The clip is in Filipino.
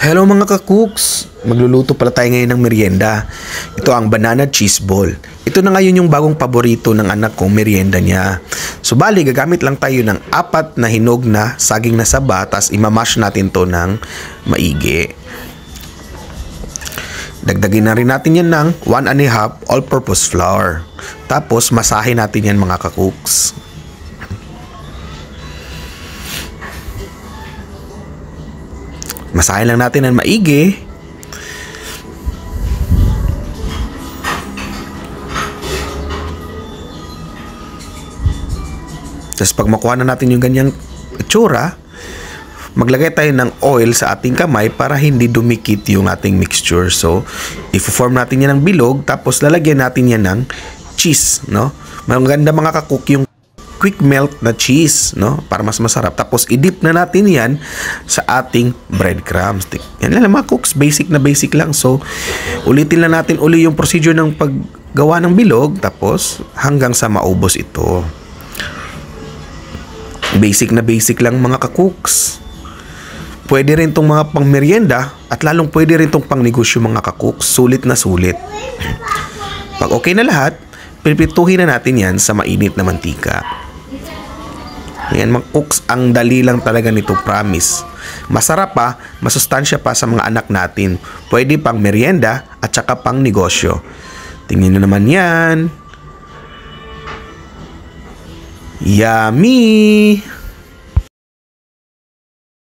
Hello mga ka-cooks! Magluluto pala tayo ngayon ng merienda. Ito ang banana cheese ball. Ito na ngayon yung bagong paborito ng anak kong merienda niya. So bali, gagamit lang tayo ng 4 na hinog na saging na saba, tas imamash natin to ng maigi. Dagdagin na rin natin yan ng 1 1/2 all-purpose flour. Tapos masahin natin yan mga ka-cooks. Masahin lang natin ng maigi. Tapos pag makuha na natin yung ganyang itsura, maglagay tayo ng oil sa ating kamay para hindi dumikit yung ating mixture. So, i-form natin yan ng bilog, tapos lalagyan natin yan ng cheese, no? Maganda mga ka-cook yung quick melt na cheese, no? Para mas masarap. Tapos i-dip na natin yan sa ating breadcrumbs. Yan lang mga cooks, basic na basic lang. So, ulitin lang natin yung procedure ng paggawa ng bilog, tapos hanggang sa maubos ito. Basic na basic lang mga ka-cooks. Pwede rin tong mga pang merienda at lalong pwede rin tong pang negosyo mga ka-cooks. Sulit na sulit. Pag okay na lahat, pipituhin na natin yan sa mainit na mantika. Yan mga cooks, ang dali lang talaga nito, promise. Masarap pa, masustansya pa sa mga anak natin. Pwede pang merienda at saka pang negosyo. Tingnan nyo naman yan. Yummy!